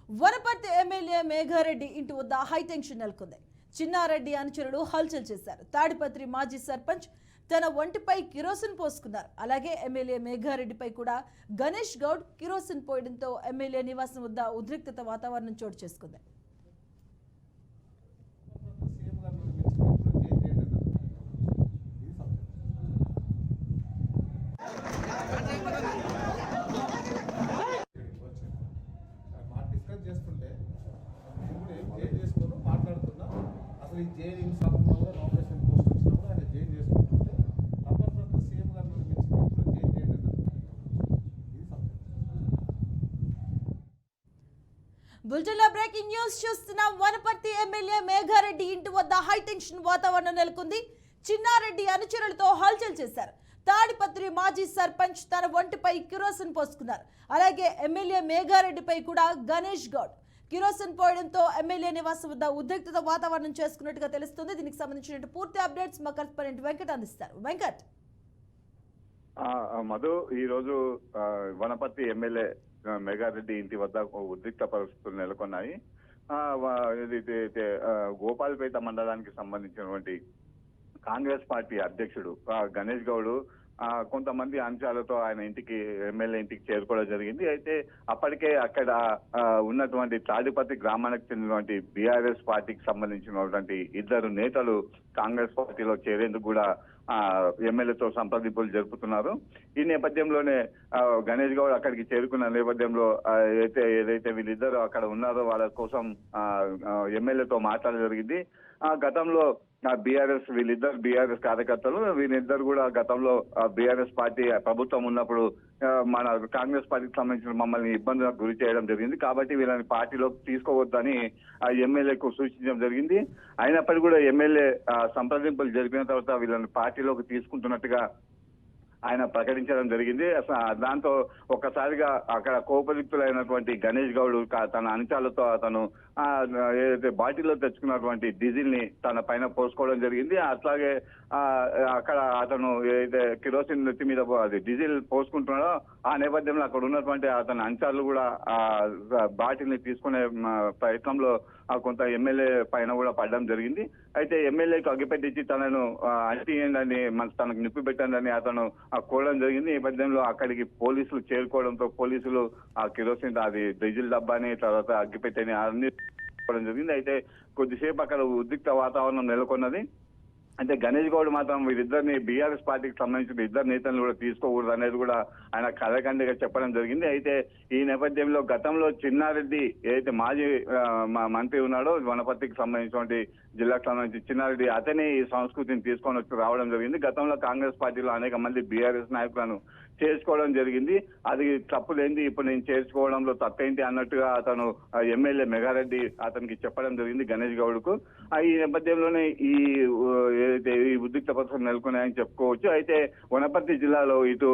Wanaparthy MLA Megha Reddy ఇంటి వద్ద high tension నెలకొంది. చిన్నారెడ్డి అనుచరులు హల్చల్ చేశారు. తాడిపత్రి మాజీ సర్పంచ్ తన ఒంటిపై కిరోసిన్ పోసుకున్నారు. అలాగే ఎమ్మెల్యే మేఘారెడ్డిపై కూడా గణేష్ గౌడ్ కిరోసిన్ పోయడంతో ఎమ్మెల్యే నివాసం వద్ద ఉద్రిక్తత వాతావరణం చోటు చేసుకుంది. చేస్తుంటే ఇప్పుడు ఏం జైన్ చేసుకోను మాట్లాడుతున్నా. అసలు ఈ జైన్ హింసాత్మకంగా నామినేషన్ పోస్ట్ వచ్చినప్పుడు ఆయన జైన్ చేసుకుంటుంటే తప్పనిసరిగా సీఎం గారి నుండి మించి జైన్ చేయండి. బులెటిన్లో బ్రేకింగ్ న్యూస్ చూస్తున్నాం. వనపర్తి ఎమ్మెల్యే మేఘారెడ్డి ఇంటి వద్ద హైటెన్షన్ వాతావరణం నెలకొంది. చిన్నారెడ్డి అనుచరులతో హల్చల్ చేశారు. తాడిపత్రి మాజీ సర్పంచ్ తన ఒంటిపై కిరోసిన్ పోసుకున్నారు. అలాగే ఎమ్మెల్యే మేఘారెడ్డిపై కూడా గణేష్ గౌడ్ కిరోసిన్ పోయడంతో ఎమ్మెల్యే నివాసం వద్ద ఉద్రిక్తత వాతావరణం చేసుకున్నట్టుగా తెలుస్తుంది. దీనికి సంబంధించిన పూర్తి అప్డేట్స్ మా కరెస్పాండెంట్ వెంకట్ అందిస్తారు. వెంకట్. మధు, ఈ రోజు వనపర్తి ఎమ్మెల్యే మేఘారెడ్డి ఇంటి వద్ద ఉద్రిక్త పరిస్థితులు నెలకొన్నాయి. గోపాల్పేట మండలానికి సంబంధించినటువంటి కాంగ్రెస్ పార్టీ అధ్యక్షుడు గణేష్ గౌడ్ కొంతమంది అంశాలతో ఆయన ఇంటికి ఎమ్మెల్యే ఇంటికి చేరుకోవడం జరిగింది. అయితే అప్పటికే అక్కడ ఉన్నటువంటి తాడిపత్రి గ్రామానికి చెందినటువంటి బీఆర్ఎస్ పార్టీకి సంబంధించినటువంటి ఇద్దరు నేతలు కాంగ్రెస్ పార్టీలో చేరేందుకు కూడా ఎమ్మెల్యేతో సంప్రదింపులు జరుపుతున్నారు. ఈ నేపథ్యంలోనే గణేష్ గౌడ్ అక్కడికి చేరుకున్న నేపథ్యంలో ఏదైతే వీళ్ళిద్దరు అక్కడ ఉన్నారో వాళ్ళ కోసం ఎమ్మెల్యేతో మాట్లాడడం జరిగింది. గతంలో వీళ్ళిద్దరు బీఆర్ఎస్ కార్యకర్తలు, వీళ్ళిద్దరు కూడా గతంలో బీఆర్ఎస్ పార్టీ ప్రభుత్వం ఉన్నప్పుడు మన కాంగ్రెస్ పార్టీకి సంబంధించిన మమ్మల్ని ఇబ్బందులకు గురి చేయడం జరిగింది. కాబట్టి వీళ్ళని పార్టీలోకి తీసుకోవద్దని ఎమ్మెల్యేకు సూచించడం జరిగింది. అయినప్పటికీ కూడా ఎమ్మెల్యే సంప్రదింపులు జరిపిన తర్వాత వీళ్ళని పార్టీలోకి తీసుకుంటున్నట్టుగా ఆయన ప్రకటించడం జరిగింది. దాంతో ఒక్కసారిగా అక్కడ కోపయుక్తులైనటువంటి గణేష్ గౌడ్ తన అనుచరులతో అతను ఏదైతే బాటిల్లో తెచ్చుకున్నటువంటి డీజిల్ ని తన పైన పోసుకోవడం జరిగింది. అట్లాగే అక్కడ అతను ఏదైతే కిరోసిన్ నెత్తి మీద డీజిల్ పోసుకుంటున్నాడో ఆ నేపథ్యంలో అక్కడ ఉన్నటువంటి అతని అనుచరులు కూడా బాటిల్ ని తీసుకునే ప్రయత్నంలో కొంత ఎమ్మెల్యే పైన కూడా పడడం జరిగింది. అయితే ఎమ్మెల్యేకు అగ్గిపెట్టించి తనను అంటియండి, తనకు నిప్పి పెట్టండి అతను కోరడం జరిగింది. ఈ నేపథ్యంలో అక్కడికి పోలీసులు చేరుకోవడంతో పోలీసులు ఆ కిరోసిన్ డీజిల్ డబ్బాని తర్వాత అగ్గిపెట్టని అన్ని జరిగింది. అయితే కొద్దిసేపు అక్కడ ఉద్రిక్త వాతావరణం నెలకొన్నది. అంటే గణేష్ గౌడ్ మాత్రం వీరిద్దరిని బీఆర్ఎస్ పార్టీకి సంబంధించిన ఇద్దరు నేతలను కూడా తీసుకోకూడదు అనేది కూడా ఆయన కలకండిగా చెప్పడం జరిగింది. అయితే ఈ నేపథ్యంలో గతంలో చిన్నారెడ్డి ఏదైతే మాజీ మంత్రి ఉన్నాడో వనపర్తికి సంబంధించినటువంటి జిల్లాకు సంబంధించి చిన్నారెడ్డి అతనే ఈ సంస్కృతిని తీసుకొని వచ్చి రావడం జరిగింది. గతంలో కాంగ్రెస్ పార్టీలో అనేక మంది బీఆర్ఎస్ నాయకులను చేసుకోవడం జరిగింది. అది తప్పులేంది, ఇప్పుడు నేను చేసుకోవడంలో తప్పేంటి అన్నట్టుగా అతను ఎమ్మెల్యే మెగారెడ్డి అతనికి చెప్పడం జరిగింది గణేష్ గౌడ్ కు. ఈ నేపథ్యంలోనే ఈ ఉద్రిక్త పరిస్థితులు నెలకొన్నాయని చెప్పుకోవచ్చు. అయితే వనపర్తి జిల్లాలో ఇటు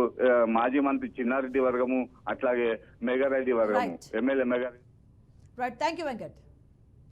మాజీ మంత్రి చిన్నారెడ్డి వర్గము అట్లాగే మెగారెడ్డి వర్గము MLA Megha Reddy. Thank you Venkat.